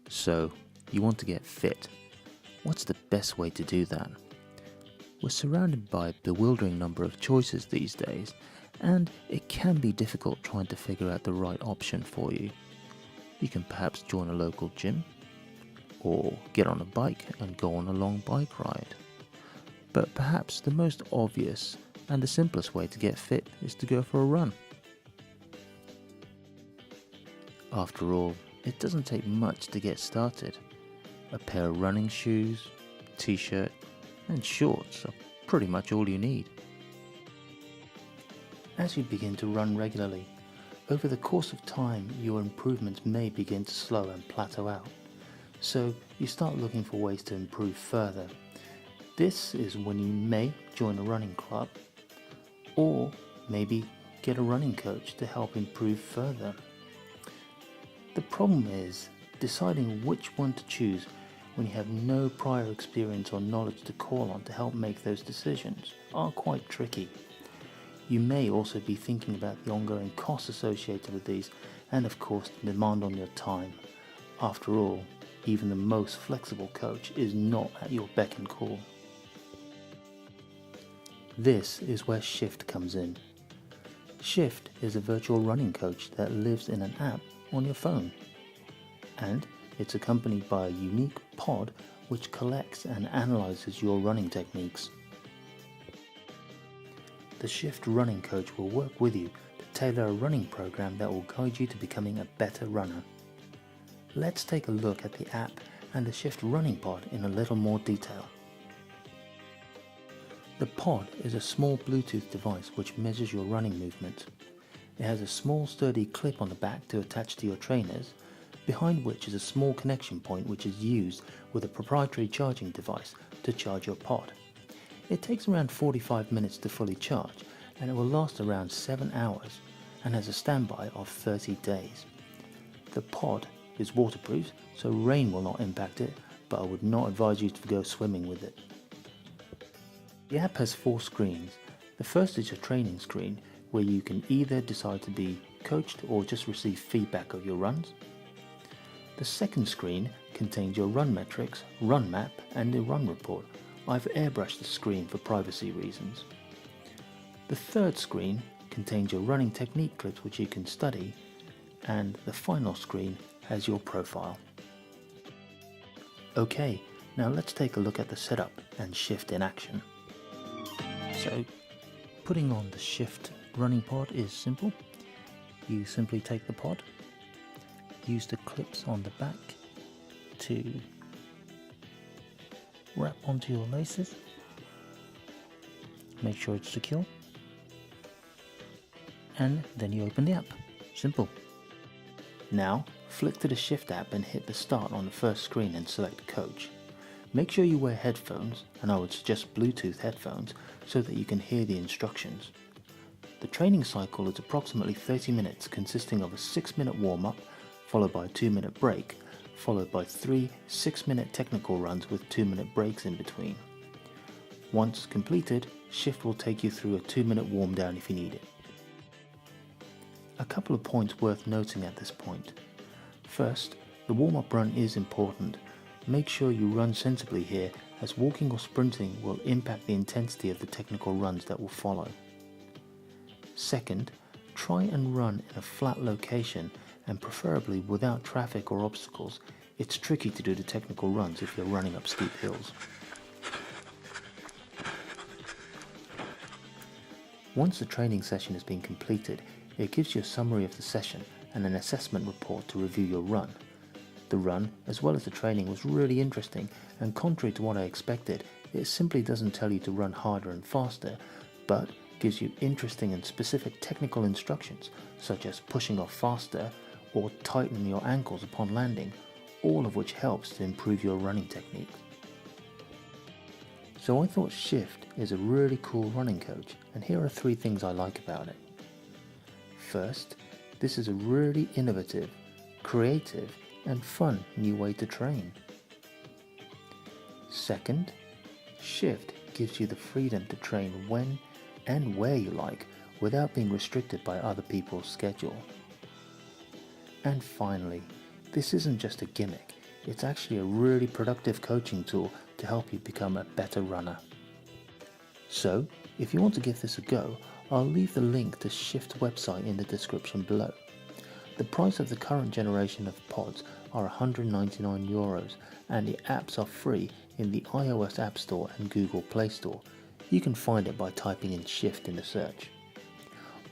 So, you want to get fit. What's the best way to do that? We're surrounded by a bewildering number of choices these days, and it can be difficult trying to figure out the right option for you. You can perhaps join a local gym, or get on a bike and go on a long bike ride. But perhaps the most obvious and the simplest way to get fit is to go for a run. After all, it doesn't take much to get started. A pair of running shoes, t-shirt, and shorts are pretty much all you need. As you begin to run regularly, over the course of time your improvements may begin to slow and plateau out. So you start looking for ways to improve further. This is when you may join a running club, or maybe get a running coach to help improve further. The problem is deciding which one to choose when you have no prior experience or knowledge to call on to help make those decisions are quite tricky. You may also be thinking about the ongoing costs associated with these, and of course the demand on your time. After all, even the most flexible coach is not at your beck and call. This is where Shift comes in. Shift is a virtual running coach that lives in an app on your phone, and it's accompanied by a unique pod which collects and analyzes your running techniques. The Shift running coach will work with you to tailor a running program that will guide you to becoming a better runner. Let's take a look at the app and the Shift running pod in a little more detail. The pod is a small Bluetooth device which measures your running movement. It has a small sturdy clip on the back to attach to your trainers, behind which is a small connection point which is used with a proprietary charging device to charge your pod. It takes around 45 minutes to fully charge, and it will last around 7 hours and has a standby of 30 days. The pod is waterproof, so rain will not impact it, but I would not advise you to go swimming with it. The app has 4 screens. The first is your training screen, where you can either decide to be coached or just receive feedback of your runs. The second screen contains your run metrics, run map, and the run report. I've airbrushed the screen for privacy reasons. The third screen contains your running technique clips which you can study, and the final screen has your profile. Okay, now let's take a look at the setup and Shift in action. So, putting on the Shift running pod is simple. You simply take the pod, use the clips on the back to wrap onto your laces, make sure it's secure, and then you open the app. Simple. Now flick to the Shift app and hit the start on the first screen and select coach. Make sure you wear headphones, and I would suggest Bluetooth headphones so that you can hear the instructions. The training cycle is approximately 30 minutes, consisting of a 6-minute warm-up followed by a 2-minute break, followed by 3 6-minute technical runs with 2-minute breaks in between. Once completed, Shift will take you through a 2-minute warm down if you need it. A couple of points worth noting at this point. First, the warm-up run is important. Make sure you run sensibly here, as walking or sprinting will impact the intensity of the technical runs that will follow. Second, try and run in a flat location and preferably without traffic or obstacles. It's tricky to do the technical runs if you're running up steep hills. Once the training session has been completed, it gives you a summary of the session and an assessment report to review your run. The run, as well as the training, was really interesting, and contrary to what I expected, it simply doesn't tell you to run harder and faster, but gives you interesting and specific technical instructions, such as pushing off faster or tightening your ankles upon landing, all of which helps to improve your running technique. So I thought Shift is a really cool running coach, and here are 3 things I like about it. First, this is a really innovative, creative, and fun new way to train. Second, Shift gives you the freedom to train when and where you like, without being restricted by other people's schedule. And finally, this isn't just a gimmick, it's actually a really productive coaching tool to help you become a better runner. So, if you want to give this a go, I'll leave the link to Shift website in the description below. The price of the current generation of pods are €199 and the apps are free in the iOS App Store and Google Play Store. You can find it by typing in Shift in the search.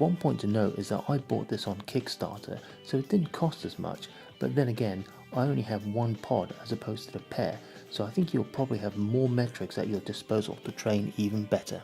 One point to note is that I bought this on Kickstarter, so it didn't cost as much, but then again, I only have one pod as opposed to the pair, so I think you'll probably have more metrics at your disposal to train even better.